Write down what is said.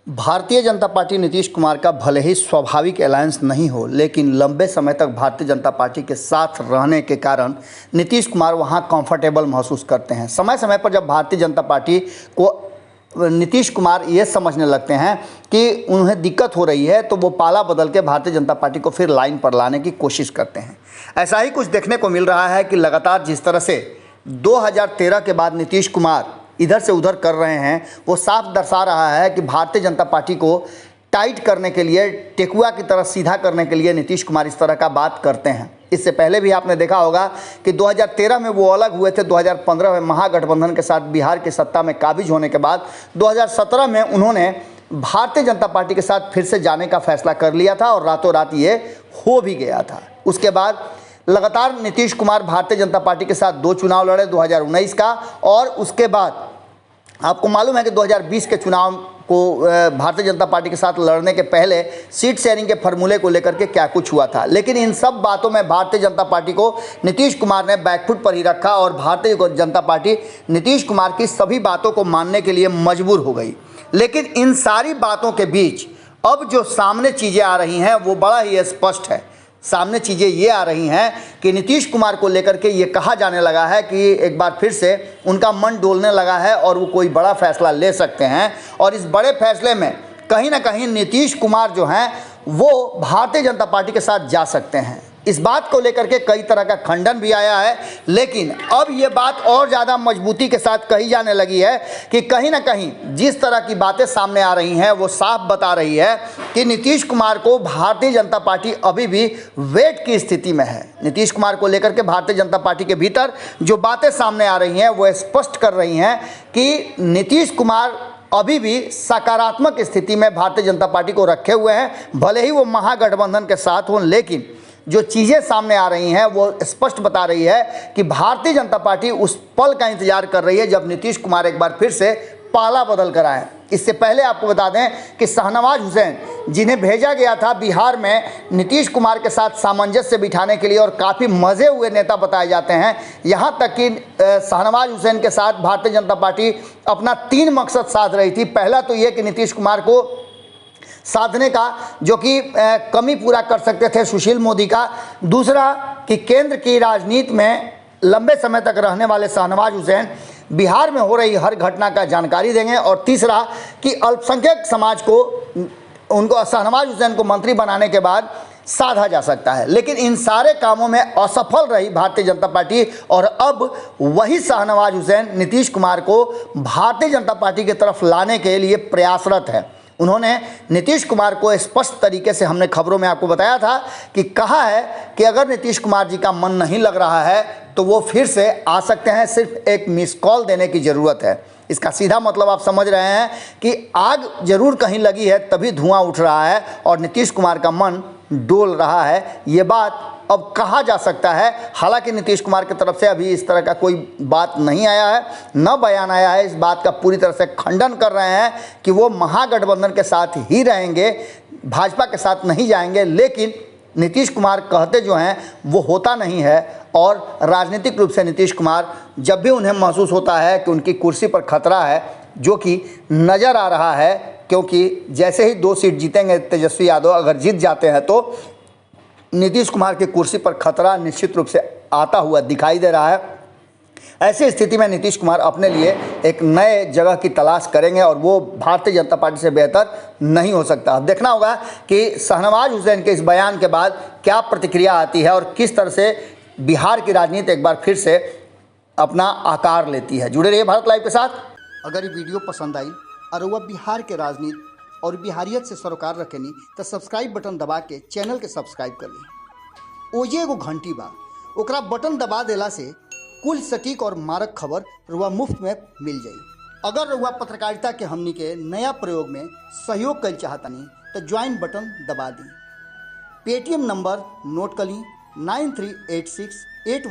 Bharatiya Janata party Nitish Kumar का भले ही स्वाभाविक अलायंस नहीं हो, लेकिन लंबे समय तक भारतीय जनता पार्टी के साथ रहने के कारण नीतीश कुमार वहां कंफर्टेबल महसूस करते हैं। समय समय पर जब भारतीय जनता पार्टी को नीतीश कुमार ये समझने लगते हैं कि उन्हें दिक्कत हो रही है, तो वो पाला बदल के भारतीय जनता पार्टी को फिर लाइन पर लाने की कोशिश करते हैं। ऐसा ही कुछ देखने को मिल रहा है कि लगातार जिस तरह से 2013 के बाद नीतीश कुमार इधर से उधर कर रहे हैं, वो साफ दर्शा रहा है कि भारतीय जनता पार्टी को टाइट करने के लिए, टेकुआ की तरह सीधा करने के लिए नीतीश कुमार इस तरह का बात करते हैं। इससे पहले भी आपने देखा होगा कि 2013 में वो अलग हुए थे, 2015 में महागठबंधन के साथ बिहार की सत्ता में काबिज होने के बाद 2017 में उन्होंने भारतीय जनता पार्टी के साथ फिर से जाने का फैसला कर लिया था और रातों रात ये हो भी गया था। उसके बाद लगातार नीतीश कुमार भारतीय जनता पार्टी के साथ 2 चुनाव लड़े, 2019 का, और उसके बाद आपको मालूम है कि 2020 के चुनाव को भारतीय जनता पार्टी के साथ लड़ने के पहले सीट शेयरिंग के फॉर्मूले को लेकर के क्या कुछ हुआ था। लेकिन इन सब बातों में भारतीय जनता पार्टी को नीतीश कुमार ने बैकफुट पर ही रखा और भारतीय जनता पार्टी नीतीश कुमार की सभी बातों को मानने के लिए मजबूर हो गई। लेकिन इन सारी बातों के बीच अब जो सामने चीज़ें आ रही हैं वो बड़ा ही स्पष्ट है। सामने चीज़ें ये आ रही हैं कि नीतीश कुमार को लेकर के ये कहा जाने लगा है कि एक बार फिर से उनका मन डोलने लगा है और वो कोई बड़ा फैसला ले सकते हैं, और इस बड़े फैसले में कहीं ना कहीं नीतीश कुमार जो हैं वो भारतीय जनता पार्टी के साथ जा सकते हैं। इस बात को लेकर के कई तरह का खंडन भी आया है, लेकिन अब ये बात और ज़्यादा मजबूती के साथ कही जाने लगी है कि कहीं ना कहीं जिस तरह की बातें सामने आ रही हैं वो साफ बता रही है कि नीतीश कुमार को भारतीय जनता पार्टी अभी भी वेट की स्थिति में है। नीतीश कुमार को लेकर के भारतीय जनता पार्टी के भीतर जो बातें सामने आ रही हैं वो स्पष्ट कर रही हैं कि नीतीश कुमार अभी भी सकारात्मक स्थिति में भारतीय जनता पार्टी को रखे हुए हैं। भले ही वो महागठबंधन के साथ हों, लेकिन जो चीज़ें सामने आ रही हैं वो स्पष्ट बता रही है कि भारतीय जनता पार्टी उस पल का इंतजार कर रही है जब नीतीश कुमार एक बार फिर से पाला बदल कर आए। इससे पहले आपको बता दें कि शाहनवाज हुसैन, जिन्हें भेजा गया था बिहार में नीतीश कुमार के साथ सामंजस्य बिठाने के लिए और काफ़ी मज़े हुए नेता बताए जाते हैं, यहाँ तक कि शाहनवाज हुसैन के साथ भारतीय जनता पार्टी अपना 3 मकसद साध रही थी। पहला तो ये कि नीतीश कुमार को साधने का जो कि कमी पूरा कर सकते थे सुशील मोदी का, दूसरा कि केंद्र की राजनीति में लंबे समय तक रहने वाले शाहनवाज हुसैन बिहार में हो रही हर घटना का जानकारी देंगे, और तीसरा कि अल्पसंख्यक समाज को, उनको शाहनवाज हुसैन को मंत्री बनाने के बाद साधा जा सकता है। लेकिन इन सारे कामों में असफल रही भारतीय जनता पार्टी, और अब वही शाहनवाज हुसैन नीतीश कुमार को भारतीय जनता पार्टी की तरफ लाने के लिए प्रयासरत है। उन्होंने नीतीश कुमार को स्पष्ट तरीके से, हमने खबरों में आपको बताया था कि कहा है कि अगर नीतीश कुमार जी का मन नहीं लग रहा है तो वो फिर से आ सकते हैं, सिर्फ एक मिस कॉल देने की ज़रूरत है। इसका सीधा मतलब आप समझ रहे हैं कि आग जरूर कहीं लगी है तभी धुआं उठ रहा है और नीतीश कुमार का मन डोल रहा है। ये बात अब कहा जा सकता है। हालांकि नीतीश कुमार की तरफ से अभी इस तरह का कोई बात नहीं आया है, न बयान आया है। इस बात का पूरी तरह से खंडन कर रहे हैं कि वो महागठबंधन के साथ ही रहेंगे, भाजपा के साथ नहीं जाएंगे। लेकिन नीतीश कुमार कहते जो हैं वो होता नहीं है, और राजनीतिक रूप से नीतीश कुमार जब भी उन्हें महसूस होता है कि उनकी कुर्सी पर खतरा है, जो कि नज़र आ रहा है, क्योंकि जैसे ही 2 सीट जीतेंगे तेजस्वी यादव, अगर जीत जाते हैं तो नीतीश कुमार की कुर्सी पर खतरा निश्चित रूप से आता हुआ दिखाई दे रहा है। ऐसी स्थिति में नीतीश कुमार अपने लिए एक नए जगह की तलाश करेंगे और वो भारतीय जनता पार्टी से बेहतर नहीं हो सकता। अब देखना होगा कि शाहनवाज हुसैन के इस बयान के बाद क्या प्रतिक्रिया आती है और किस तरह से बिहार की राजनीति एक बार फिर से अपना आकार लेती है। जुड़े रहिए भारत लाइव के साथ। अगर ये वीडियो पसंद आई और वह बिहार के राजनीति और बिहारियत से सरोकार रखेनी तो सब्सक्राइब बटन दबा के चैनल के सब्सक्राइब कर ली। ओजे एगो घंटी बा, ओकरा बटन दबा देला से कुल सटीक और मारक खबर रुआ मुफ्त में मिल जाई। अगर रुआ पत्रकारिता के हमनी के नया प्रयोग में सहयोग कर चाहतनी तो ज्वाइन बटन दबा दी। पेटीएम नंबर नोट कर ली 938681